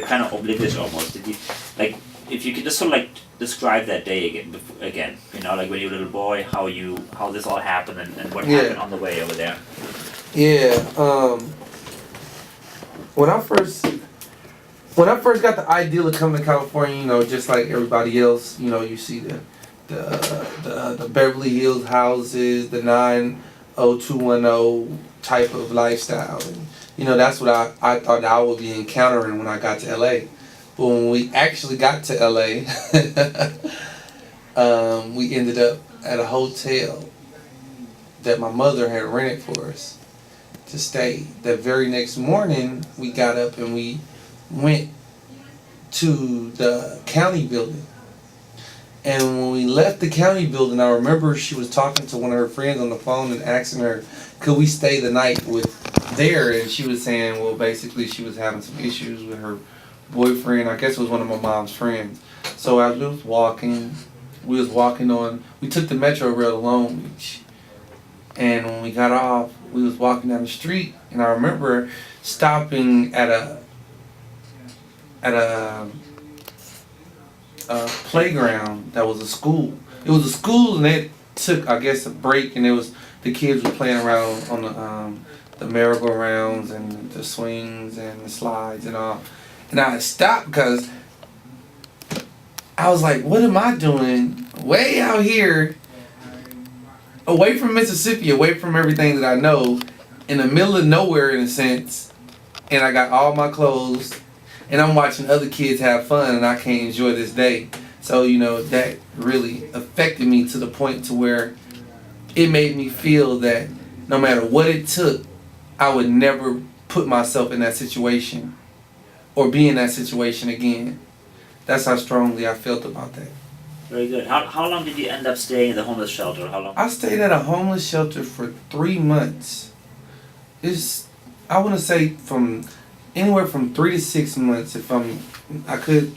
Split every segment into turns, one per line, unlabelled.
were kind of oblivious almost. Did you, like, if you could just sort of like describe that day again, you know, like when you were a little boy, how this all happened and what happened on the way over there.
Yeah. When I first got the idea of coming to California, you know, just like everybody else, you know, you see the Beverly Hills houses, the 90210 type of lifestyle, and you know that's what I thought I would be encountering when I got to LA. But when we actually got to LA, we ended up at a hotel that my mother had rented for us to stay. The very next morning, we got up and we went to the county building. And when we left the county building, I remember she was talking to one of her friends on the phone and asking her, could we stay the night there? And she was saying, well, basically she was having some issues with her boyfriend. I guess it was one of my mom's friends. So as we was walking we took the Metro Rail to Long Beach. And when we got off, we was walking down the street, and I remember stopping at a playground that was a school. It was a school, and it took, I guess, a break, and the kids were playing around on the merry-go-rounds and the swings and the slides and all. And I stopped because I was like, what am I doing way out here, away from Mississippi, away from everything that I know, in the middle of nowhere in a sense, and I got all my clothes, and I'm watching other kids have fun, and I can't enjoy this day. So, you know, that really affected me to the point to where it made me feel that no matter what it took, I would never put myself in that situation or be in that situation again. That's how strongly I felt about that.
Very good. How long did you end up staying at the homeless shelter? How long?
I stayed at a homeless shelter for 3 months. I want to say from anywhere from 3 to 6 months. I could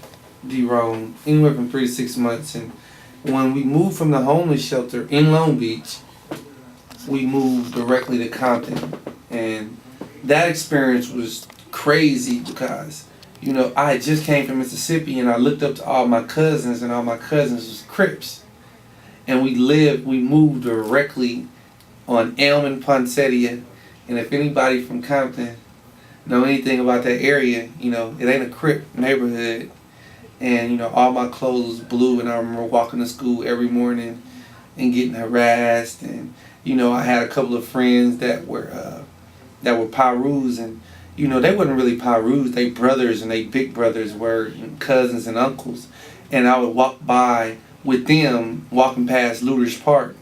be wrong. Anywhere from 3 to 6 months. And when we moved from the homeless shelter in Long Beach, we moved directly to Compton, and that experience was crazy because, you know, I had just came from Mississippi, and I looked up to all my cousins, and all my cousins was Crips. And we moved directly on Elm and Poinsettia. And if anybody from Compton know anything about that area, you know, it ain't a Crip neighborhood. And, you know, all my clothes was blue, and I remember walking to school every morning and getting harassed. And, you know, I had a couple of friends that were Pirus, and you know, they wasn't really Pirus, they brothers, and they big brothers were cousins and uncles. And I would walk by with them, walking past Luter's Park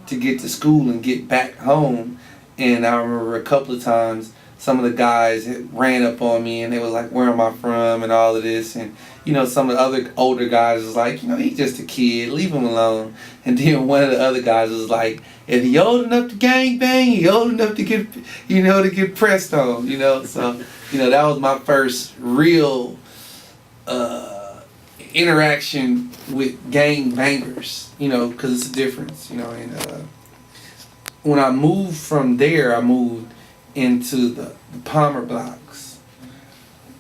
to get to school and get back home. And I remember a couple of times some of the guys had ran up on me, and they was like, where am I from, and all of this. And, you know, some of the other older guys was like, you know, he's just a kid, leave him alone. And then one of the other guys was like, if he old enough to gangbang, he old enough to get, you know, to get pressed on, you know. So, you know, that was my first real interaction with gang bangers, you know, because it's a difference, you know. And when I moved from there, I moved into the Palmer blocks.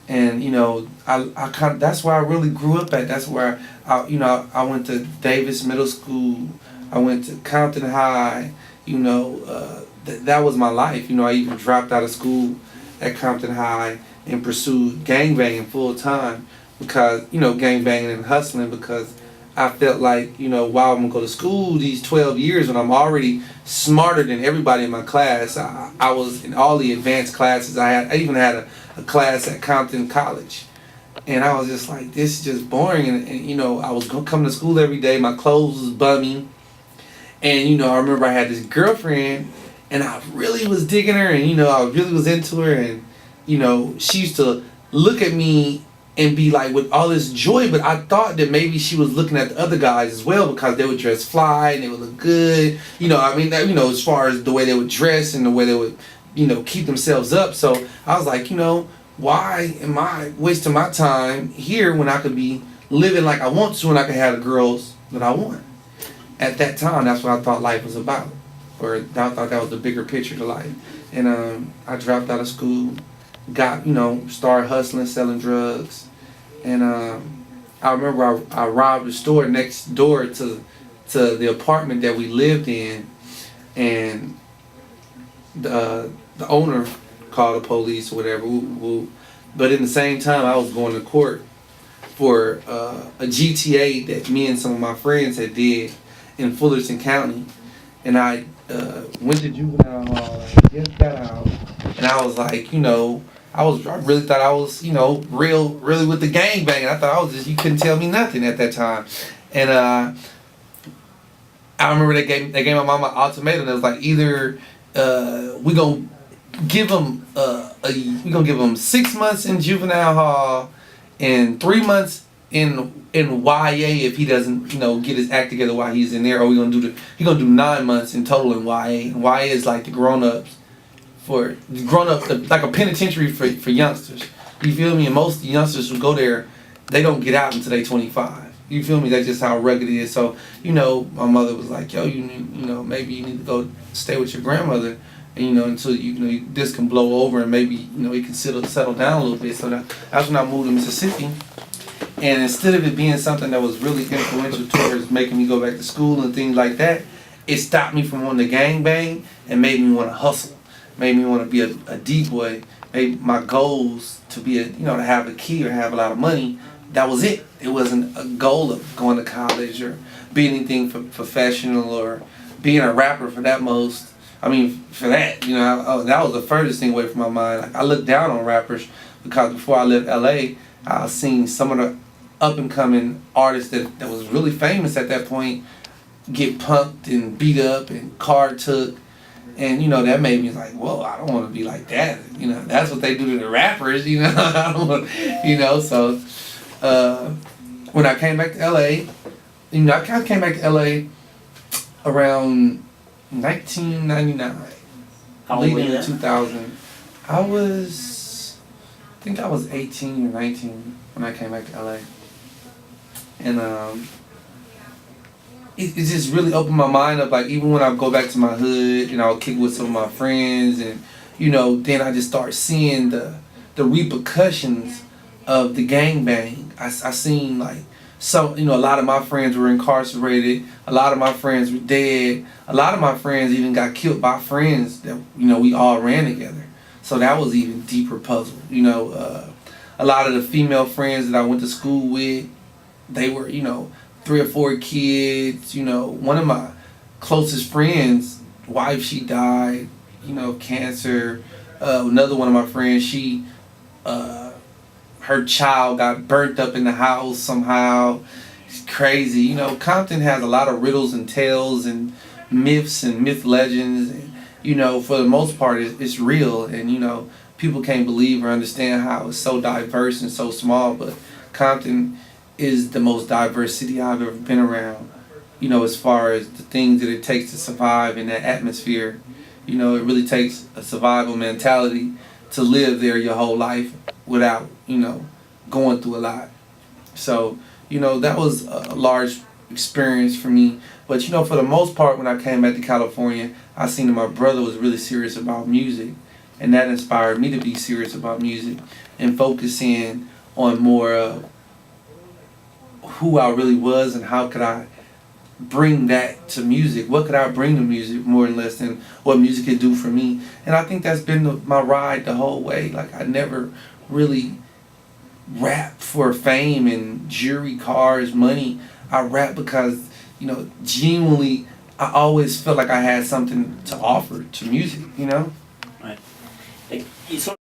And, you know, that's where I really grew up at. That's where I went to Davis Middle School. I went to Compton High. You know, that was my life. You know, I even dropped out of school at Compton High and pursued gangbanging full time because, you know, gangbanging and hustling, because I felt like, you know, while I'm going to go to school these 12 years when I'm already smarter than everybody in my class, I was in all the advanced classes. I even had a class at Compton College. And I was just like, this is just boring. And you know, I was going to come to school every day. My clothes was bummy. And, you know, I remember I had this girlfriend, and I really was digging her, and, you know, I really was into her. And, you know, she used to look at me and be like with all this joy, but I thought that maybe she was looking at the other guys as well because they would dress fly and they would look good. You know, I mean, you know, as far as the way they would dress and the way they would, you know, keep themselves up. So I was like, you know, why am I wasting my time here when I could be living like I want to and I could have the girls that I want? At that time, that's what I thought life was about. Or I thought that was the bigger picture to life. And I dropped out of school, started hustling, selling drugs. and I remember I robbed the store next door to the apartment that we lived in, and the owner called the police or whatever. But in the same time, I was going to court for a GTA that me and some of my friends had did in Fullerton County, and I went to juvenile hall. I just got out, and I was like, I really thought I was, really with the gangbang. I thought I was you couldn't tell me nothing at that time, and I remember they gave my mama an ultimatum. It was like either we gonna give him 6 months in juvenile hall and 3 months in YA if he doesn't get his act together while he's in there, or he gonna do 9 months in total in YA. And YA is like the grown ups like a penitentiary for youngsters. You feel me? And most youngsters who go there, they don't get out until they 25. You feel me? That's just how rugged it is. So, my mother was like, yo, maybe you need to go stay with your grandmother, and until this can blow over and maybe he can settle down a little bit. So that's when I moved to Mississippi. And instead of it being something that was really influential towards making me go back to school and things like that, it stopped me from wanting to gangbang and made me want to hustle, made me want to be a D-boy, made my goals to be to have a key or have a lot of money. That was it. It wasn't a goal of going to college or being anything professional or being a rapper for that most. I mean, for that, that was the furthest thing away from my mind. Like, I looked down on rappers because before I left LA, I seen some of the up and coming artists that was really famous at that point get punked and beat up and car took. And that made me like, whoa, I don't want to be like that. That's what they do to the rappers. I don't want, so. When I came back to LA, I came back to LA around 1999.
How old were you then?
2000. I think I was 18 or 19 when I came back to LA. And it just really opened my mind up. Like, even when I go back to my hood and I'll kick with some of my friends, and then I just start seeing the repercussions of the gangbang. I seen like a lot of my friends were incarcerated, a lot of my friends were dead, a lot of my friends even got killed by friends that we all ran together. So that was even deeper puzzle. A lot of the female friends that I went to school with, they were 3 or 4 kids. One of my closest friends' wife, she died, of cancer. Another one of my friends, she her child got burnt up in the house somehow. It's crazy. Compton has a lot of riddles and tales and myths and myth legends. And, for the most part, it's real. And, people can't believe or understand how it's so diverse and so small. But Compton is the most diverse city I've ever been around. As far as the things that it takes to survive in that atmosphere. It really takes a survival mentality to live there your whole life without, going through a lot. So, that was a large experience for me. But, for the most part, when I came back to California, I seen that my brother was really serious about music. And that inspired me to be serious about music and focus in on more of who I really was and how could I bring that to music. What could I bring to music more and less than what music could do for me? And I think that's been my ride the whole way. Like, I never really rap for fame and jewelry, cars, money. I rap because, genuinely, I always felt like I had something to offer to music,
Right. Like, you sort